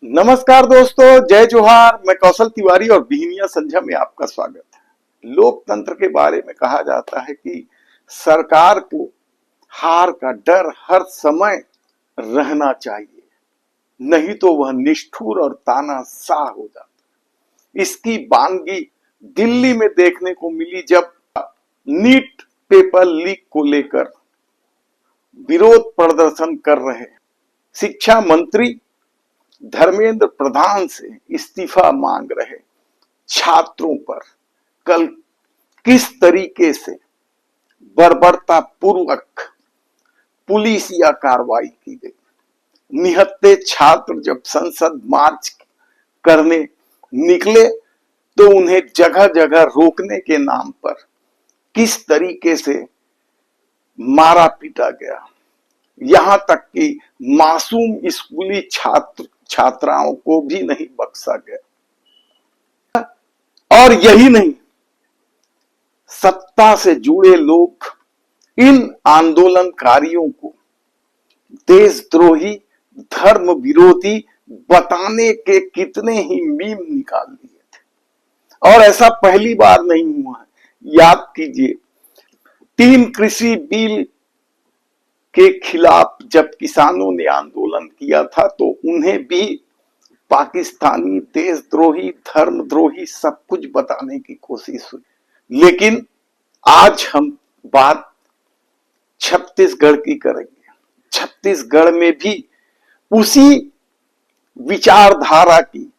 नमस्कार दोस्तों, जय जोहार। मैं कौशल तिवारी और बिहनिया संध्या में आपका स्वागत है। लोकतंत्र के बारे में कहा जाता है कि सरकार को हार का डर हर समय रहना चाहिए, नहीं तो वह निष्ठुर और तानाशाह हो जाता। इसकी बानगी दिल्ली में देखने को मिली, जब नीट पेपर लीक को लेकर विरोध प्रदर्शन कर रहे शिक्षा मंत्री धर्मेंद्र प्रधान से इस्तीफा मांग रहे छात्रों पर कल किस तरीके से बर्बरता पूर्वक पुलिसिया कार्रवाई की गई। निहत्थे छात्र जब संसद मार्च करने निकले तो उन्हें जगह जगह रोकने के नाम पर किस तरीके से मारा पीटा गया, यहां तक कि मासूम स्कूली छात्राओं को भी नहीं बख्शा गया। और यही नहीं, सत्ता से जुड़े लोग इन आंदोलनकारियों को देशद्रोही, धर्म विरोधी बताने के कितने ही मीम निकाल दिए थे। और ऐसा पहली बार नहीं हुआ है। याद कीजिए, 3 कृषि बिल के खिलाफ जब किसानों ने आंदोलन किया था तो उन्हें भी पाकिस्तानी, देशद्रोही, धर्मद्रोही सब कुछ बताने की कोशिश हुई। लेकिन आज हम बात छत्तीसगढ़ की करेंगे। छत्तीसगढ़ में भी उसी विचारधारा की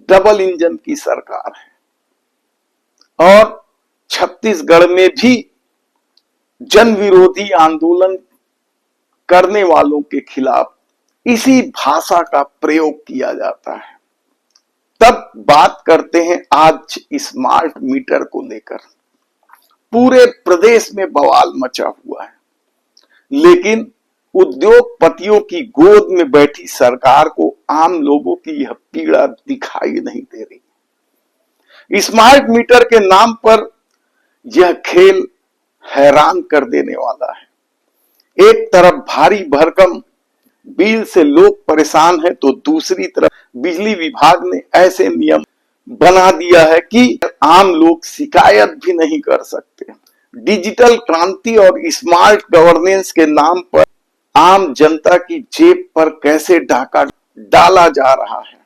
डबल इंजन की सरकार है और छत्तीसगढ़ में भी जन विरोधी आंदोलन करने वालों के खिलाफ इसी भाषा का प्रयोग किया जाता है। तब बात करते हैं आज स्मार्ट मीटर को लेकर। पूरे प्रदेश में बवाल मचा हुआ है, लेकिन उद्योगपतियों की गोद में बैठी सरकार को आम लोगों की यह पीड़ा दिखाई नहीं दे रही। स्मार्ट मीटर के नाम पर यह खेल हैरान कर देने वाला है। एक तरफ भारी भरकम बिल से लोग परेशान हैं, तो दूसरी तरफ बिजली विभाग ने ऐसे नियम बना दिया है कि आम लोग शिकायत भी नहीं कर सकते। डिजिटल क्रांति और स्मार्ट गवर्नेंस के नाम पर आम जनता की जेब पर कैसे डाका डाला जा रहा है,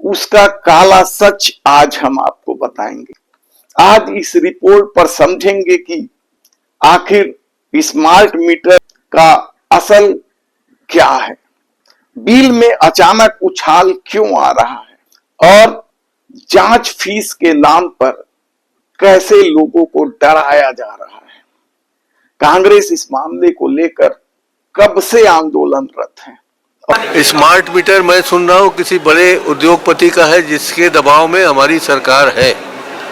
उसका काला सच आज हम आपको बताएंगे। आज इस रिपोर्ट पर समझेंगे कि आखिर स्मार्ट मीटर का असल क्या है, बिल में अचानक उछाल क्यों आ रहा है और जांच फीस के नाम पर कैसे लोगों को डराया जा रहा है। कांग्रेस इस मामले को लेकर कब से आंदोलनरत है। स्मार्ट मीटर मैं सुन रहा हूँ किसी बड़े उद्योगपति का है, जिसके दबाव में हमारी सरकार है।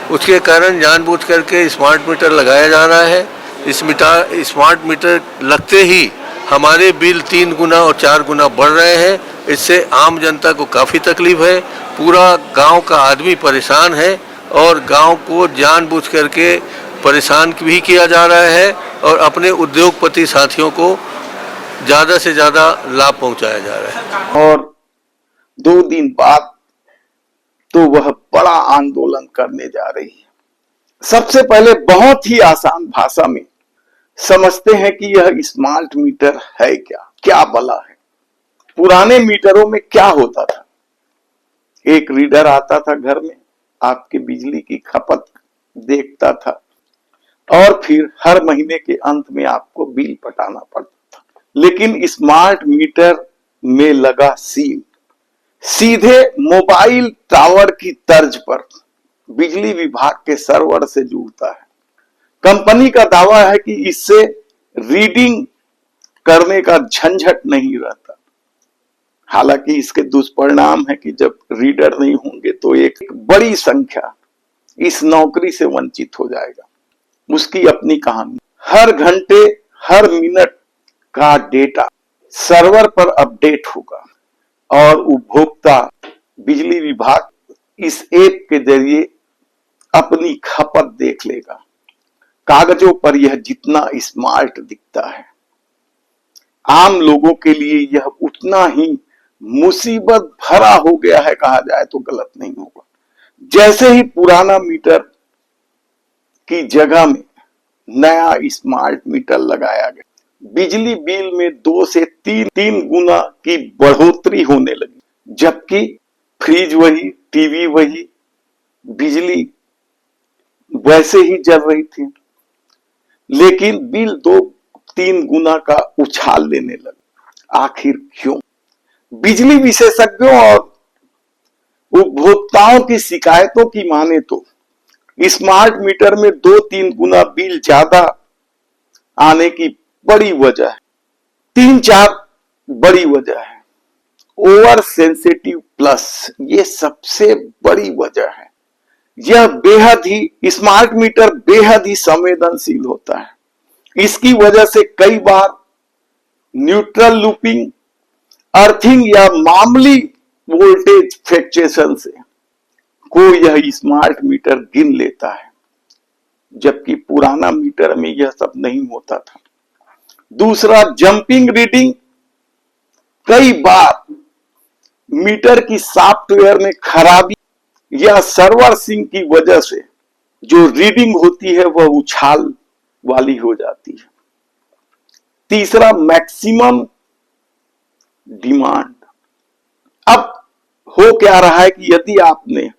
उसके कारण जानबूझ करके स्मार्ट मीटर लगाया जा रहा है। स्मार्ट मीटर लगते ही हमारे बिल 3 गुना और 4 गुना बढ़ रहे हैं। इससे आम जनता को काफ़ी तकलीफ है। पूरा गांव का आदमी परेशान है और गांव को जानबूझ करके परेशान भी किया जा रहा है और अपने उद्योगपति साथियों को ज़्यादा से ज़्यादा लाभ पहुंचाया जा रहा है। और 2 दिन बाद तो वह बड़ा आंदोलन करने जा रही है। सबसे पहले बहुत ही आसान भाषा में समझते हैं कि यह स्मार्ट मीटर है क्या भला है। पुराने मीटरों में क्या होता था? एक रीडर आता था घर में, आपके बिजली की खपत देखता था और फिर हर महीने के अंत में आपको बिल पटाना पड़ता था। लेकिन स्मार्ट मीटर में लगा सिम सीधे मोबाइल टावर की तर्ज पर बिजली विभाग के सर्वर से जुड़ता है। कंपनी का दावा है कि इससे रीडिंग करने का झंझट नहीं रहता। हालांकि इसके दुष्परिणाम है कि जब रीडर नहीं होंगे तो एक बड़ी संख्या इस नौकरी से वंचित हो जाएगा। उसकी अपनी कहानी। हर घंटे हर मिनट का डेटा सर्वर पर अपडेट होगा और उपभोक्ता बिजली विभाग इस ऐप के जरिए अपनी खपत देख लेगा। कागजों पर यह जितना स्मार्ट दिखता है, आम लोगों के लिए यह उतना ही मुसीबत भरा हो गया है कहा जाए तो गलत नहीं होगा। जैसे ही पुराना मीटर की जगह में नया स्मार्ट मीटर लगाया गया, बिजली बिल में 2 से 3 गुना की बढ़ोतरी होने लगी, जबकि फ्रिज वही, टीवी वही, बिजली वैसे ही जल रही थी, लेकिन बिल 2-3 गुना का उछाल लेने लगा। आखिर क्यों? बिजली विशेषज्ञों और उपभोक्ताओं की शिकायतों की माने तो स्मार्ट मीटर में 2-3 गुना बिल ज्यादा आने की बड़ी वजह है, 3-4 बड़ी वजह है। ओवर सेंसिटिव प्लस, ये सबसे बड़ी वजह है। यह बेहद ही, स्मार्ट मीटर बेहद ही संवेदनशील होता है। इसकी वजह से कई बार न्यूट्रल लूपिंग, अर्थिंग या मामूली वोल्टेज फ्लक्चुएशन से को यह स्मार्ट मीटर गिन लेता है, जबकि पुराना मीटर में यह सब नहीं होता था। दूसरा, जंपिंग रीडिंग। कई बार मीटर की सॉफ्टवेयर में खराबी या सर्वर सिंक की वजह से जो रीडिंग होती है वह उछाल वाली हो जाती है। तीसरा, मैक्सिमम डिमांड। अब हो क्या रहा है कि यदि आपने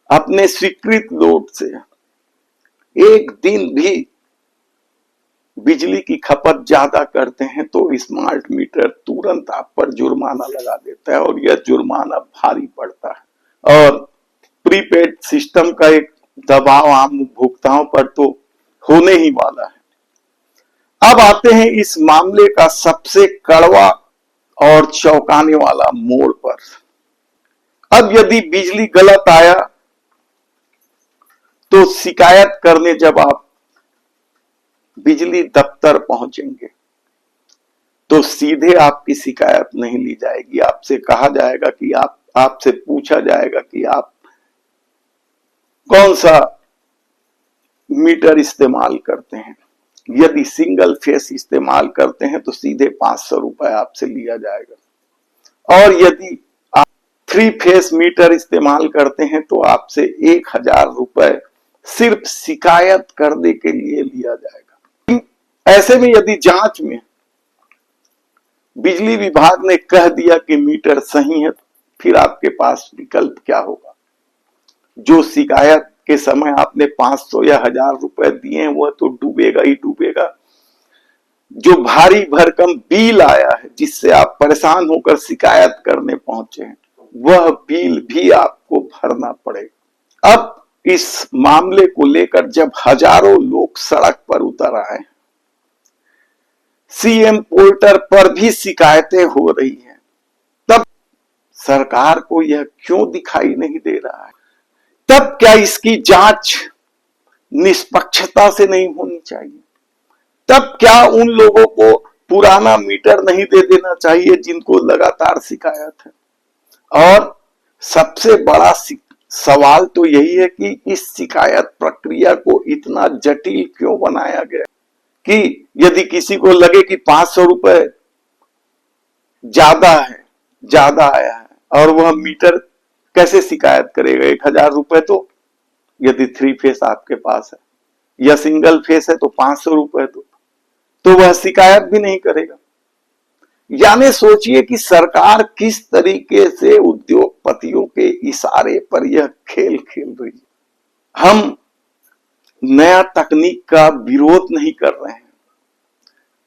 अपने स्वीकृत लोड से एक दिन भी बिजली की खपत ज्यादा करते हैं तो स्मार्ट मीटर तुरंत आप पर जुर्माना लगा देता है, और यह जुर्माना भारी पड़ता है। और प्रीपेड सिस्टम का एक दबाव आम उपभोक्ताओं पर तो होने ही वाला है। अब आते हैं इस मामले का सबसे कड़वा और चौंकाने वाला मोड़ पर। अब यदि बिजली गलत आया तो शिकायत करने जब आप बिजली दफ्तर पहुंचेंगे तो सीधे आपकी शिकायत नहीं ली जाएगी। आपसे कहा जाएगा कि आपसे पूछा जाएगा कि आप कौन सा मीटर इस्तेमाल करते हैं। यदि सिंगल फेस इस्तेमाल करते हैं तो सीधे 500 रुपए आपसे लिया जाएगा, और यदि आप 3 फेस मीटर इस्तेमाल करते हैं तो आपसे 1000 रुपए सिर्फ शिकायत करने के लिए लिया जाएगा। ऐसे में यदि जांच में बिजली विभाग ने कह दिया कि मीटर सही है, फिर आपके पास विकल्प क्या होगा? जो शिकायत के समय आपने 500 या 1000 रुपए दिए हैं वह तो डूबेगा ही डूबेगा। जो भारी भरकम बिल आया है जिससे आप परेशान होकर शिकायत करने पहुंचे हैं, वह बिल भी आपको भरना पड़ेगा। अब इस मामले को लेकर जब हजारों लोग सड़क पर उतर आए, सीएम पोर्टल पर भी शिकायतें हो रही हैं, तब सरकार को यह क्यों दिखाई नहीं दे रहा है? तब क्या इसकी जांच निष्पक्षता से नहीं होनी चाहिए? तब क्या उन लोगों को पुराना मीटर नहीं दे देना चाहिए जिनको लगातार शिकायत है? और सबसे बड़ा सवाल तो यही है कि इस शिकायत प्रक्रिया को इतना जटिल क्यों बनाया गया कि यदि किसी को लगे कि 500 रुपए ज्यादा आया है, और वह मीटर कैसे शिकायत करेगा? 1000 रुपए तो यदि 3 फेस आपके पास है या सिंगल फेस है तो 500 रुपए तो वह शिकायत भी नहीं करेगा। यानी सोचिए कि सरकार किस तरीके से उद्योगपतियों के इशारे पर यह खेल खेल रही है। हम नया तकनीक का विरोध नहीं कर रहे हैं,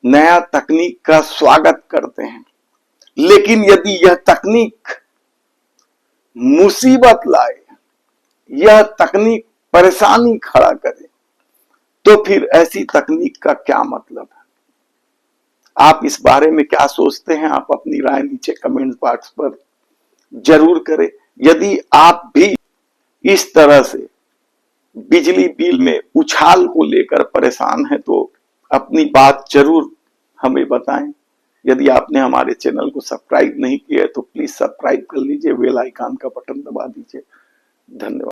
नया तकनीक का स्वागत करते हैं, लेकिन यदि यह तकनीक मुसीबत लाए, यह तकनीक परेशानी खड़ा करे, तो फिर ऐसी तकनीक का क्या मतलब है? आप इस बारे में क्या सोचते हैं? आप अपनी राय नीचे कमेंट बॉक्स पर जरूर करें। यदि आप भी इस तरह से बिजली बिल में उछाल को लेकर परेशान हैं तो अपनी बात जरूर हमें बताएं। यदि आपने हमारे चैनल को सब्सक्राइब नहीं किया है तो प्लीज सब्सक्राइब कर लीजिए, बेल आइकन का बटन दबा दीजिए। धन्यवाद।